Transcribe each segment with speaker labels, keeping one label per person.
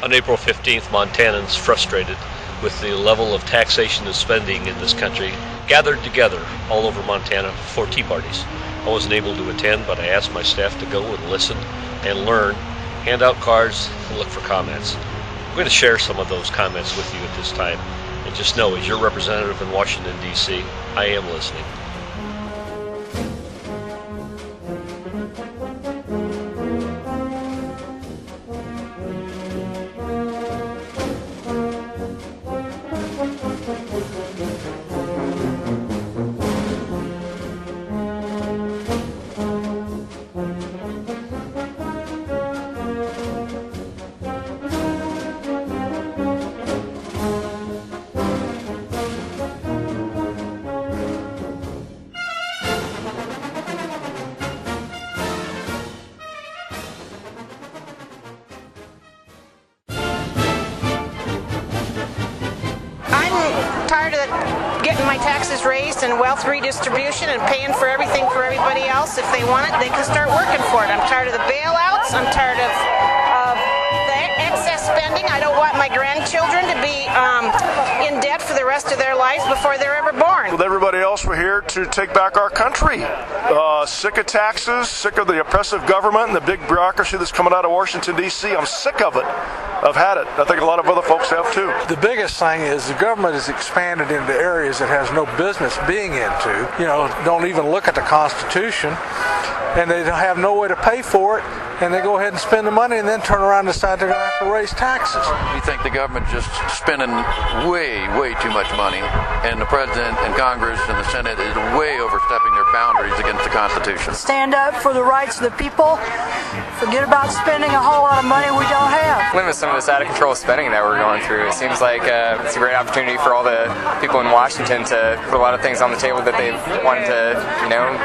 Speaker 1: On April 15th, Montanans, frustrated with the level of taxation and spending in this country, gathered together all over Montana for tea parties. I wasn't able to attend, but I asked my staff to go and listen and learn, hand out cards, and look for comments. I'm going to share some of those comments with you at this time. And just know, as your representative in Washington, D.C., I am listening.
Speaker 2: Tired of getting my taxes raised and wealth redistribution and paying for everything for everybody else. If they want it, they can start working for it. I'm tired of the bailouts. I'm tired of the excess spending. I don't want my grandchildren to be in debt for the rest of their lives before they're ever born.
Speaker 3: With everybody else, we're here to take back our country. Sick of taxes, sick of the oppressive government and the big bureaucracy that's coming out of Washington, D.C. I'm sick of it. I've had it. I think a lot of other folks have too.
Speaker 4: The biggest thing is the government has expanded into areas it has no business being into. Don't even look at the Constitution, and they have no way to pay for it, and they go ahead and spend the money and then turn around and decide they're going to have to raise taxes.
Speaker 5: We think the government just spending way too much money, and the President and Congress and the Senate is way overstepping their boundaries against the Constitution.
Speaker 6: Stand up for the rights of the people. Forget about spending a whole lot of money we don't have.
Speaker 7: Limit some of this out of control spending that we're going through. It seems like it's a great opportunity for all the people in Washington to put a lot of things on the table that they've wanted to,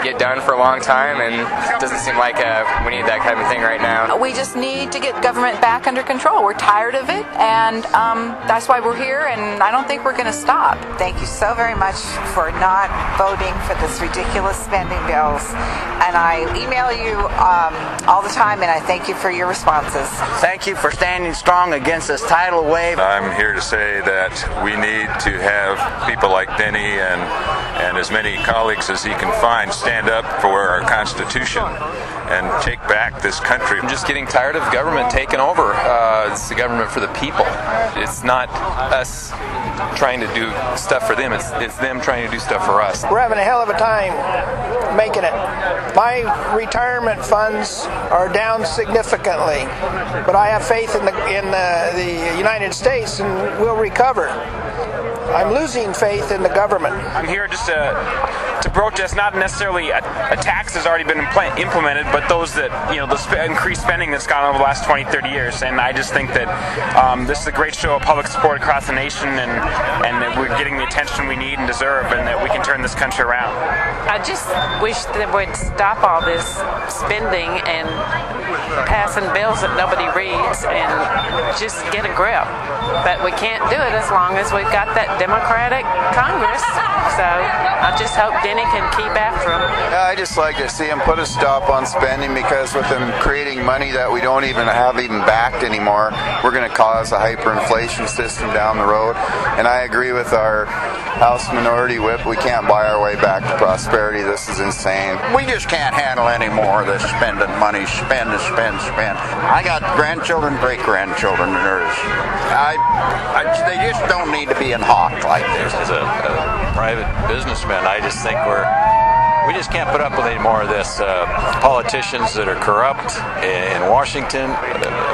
Speaker 7: get done for a long time, and it doesn't seem like we need that kind of thing right now.
Speaker 8: We just need to get government back under control. We're tired of it, and that's why we're here, and I don't think we're going to stop.
Speaker 9: Thank you so very much for not voting for this ridiculous spending bills. And I email you all the time, and I thank you for your responses.
Speaker 10: Thank you for standing strong against this tidal wave.
Speaker 11: I'm here to say that we need to have people like Denny and as many colleagues as he can find stand up for our Constitution and take back this country.
Speaker 12: I'm just getting tired of government taking over. It's the government for the people. It's not us trying to do stuff for them. It's them trying to do stuff for us.
Speaker 13: We're having a hell of a time making it. My retirement funds are down significantly, but I have faith in the United States, and we'll recover. I'm losing faith in the government.
Speaker 14: I'm here just to protest not necessarily a tax that's already been implemented, but those that, the increased spending that's gone over the last 20, 30 years. And I just think that this is a great show of public support across the nation, and that we're getting the attention we need and deserve, and that we can turn this country around.
Speaker 15: I just wish they would stop all this spending and passing bills that nobody reads and just get a grip. But we can't do it as long as we've got that Democratic Congress. So I just hope Denny can keep after them.
Speaker 16: I just like to see him put a stop on spending, because with them creating money that we don't even have backed anymore, we're going to cause a hyperinflation system down the road. And I agree with our House Minority Whip. We can't buy our way back to prosperity. This is insane.
Speaker 10: We just can't handle any more of this spending money. Spend. I got grandchildren, great-grandchildren, and they just don't need to be in hock like this.
Speaker 5: As a private businessman, I just think we just can't put up with any more of this. Politicians that are corrupt in Washington,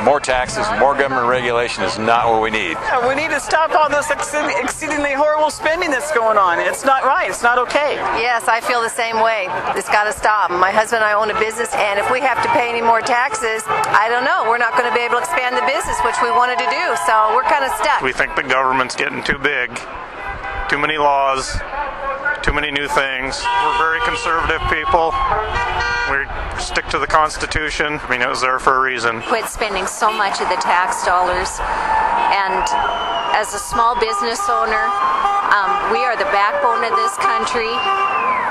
Speaker 5: more taxes, more government regulation is not what we need.
Speaker 17: We need to stop all this exceedingly horrible spending that's going on. It's not right. It's not okay.
Speaker 18: Yes, I feel the same way. It's got to stop. My husband and I own a business, and if we have to pay any more taxes, I don't know. We're not going to be able to expand the business, which we wanted to do, so we're kind of stuck.
Speaker 3: We think the government's getting too big, too many laws, too many new things. We're very conservative people. We stick to the Constitution. I mean, it was there for a reason.
Speaker 18: Quit spending so much of the tax dollars. And as a small business owner, we are the backbone of this country.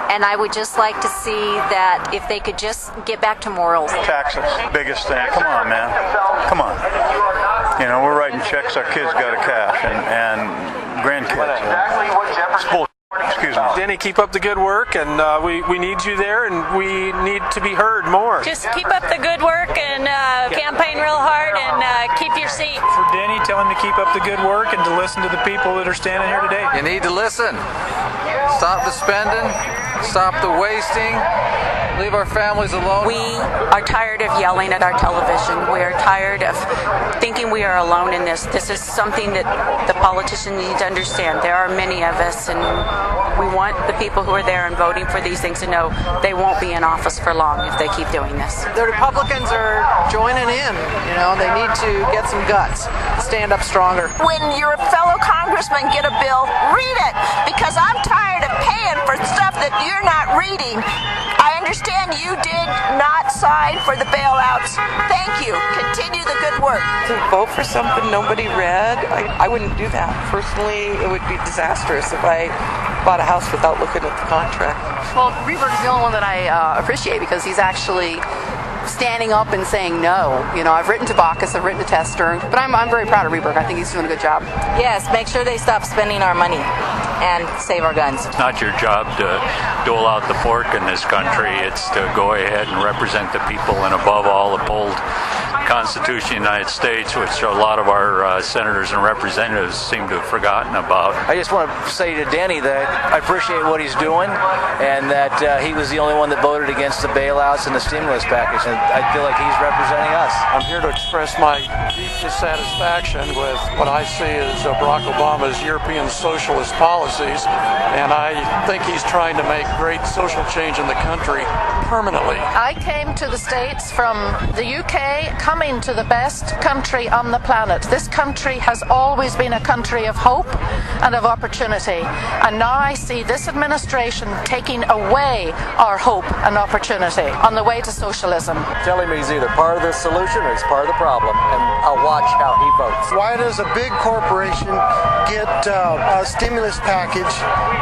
Speaker 18: And I would just like to see that if they could just get back to morals.
Speaker 3: Taxes, biggest thing. Come on, man. Come on. We're right
Speaker 10: checks our kids got to cash and grandkids. It's bullshit. Excuse me.
Speaker 4: Denny, keep up the good work, and we need you there, and we need to be heard more.
Speaker 19: Just keep up the good work and campaign real hard and keep your seat.
Speaker 4: For Denny, tell him to keep up the good work and to listen to the people that are standing here today.
Speaker 20: You need to listen. Stop the spending. Stop the wasting. Leave our families alone.
Speaker 8: We are tired of yelling at our television. We are tired of thinking we are alone in this. This is something that the politicians need to understand. There are many of us, and we want the people who are there and voting for these things to know they won't be in office for long if they keep doing this.
Speaker 6: The Republicans are joining in. You know, they need to get some guts, stand up stronger.
Speaker 21: When your fellow congressmen get a bill, read it, because I'm tired of paying for stuff that you're not reading. I understand you did not sign for the bailouts. Thank you. Continue the good work.
Speaker 22: To vote for something nobody read, I wouldn't do that. Personally, it would be disastrous if I bought a house without looking at the contract.
Speaker 8: Well, Rehberg's the only one that I appreciate because he's actually standing up and saying no. You know, I've written to Baucus, I've written to Tester, but I'm very proud of Rehberg. I think he's doing a good job.
Speaker 23: Yes, make sure they stop spending our money and save our guns.
Speaker 24: It's not your job to dole out the pork in this country. It's to go ahead and represent the people and above all uphold the Constitution of the United States, which a lot of our senators and representatives seem to have forgotten about.
Speaker 25: I just want to say to Denny that I appreciate what he's doing and that he was the only one that voted against the bailouts and the stimulus package, and I feel like he's representing us.
Speaker 4: I'm here to express my deep dissatisfaction with what I see as Barack Obama's European socialist policies, and I think he's trying to make great social change in the country permanently.
Speaker 6: I came to the States from the UK, coming to the best country on the planet. This country has always been a country of hope and of opportunity, and now I see this administration taking away our hope and opportunity on the way to socialism.
Speaker 26: Tell him he's either part of the solution or he's part of the problem, and I'll watch how he votes.
Speaker 27: Why does a big corporation get a stimulus package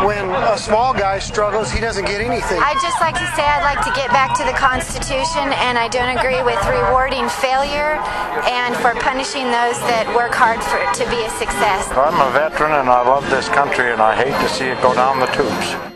Speaker 27: when a small guy struggles? He doesn't get anything.
Speaker 28: I'd just like to say I'd like to get back to the Constitution, and I don't agree with rewarding failure and for punishing those that work hard for it to be a success.
Speaker 10: I'm a veteran and I love this country and I hate to see it go down the tubes.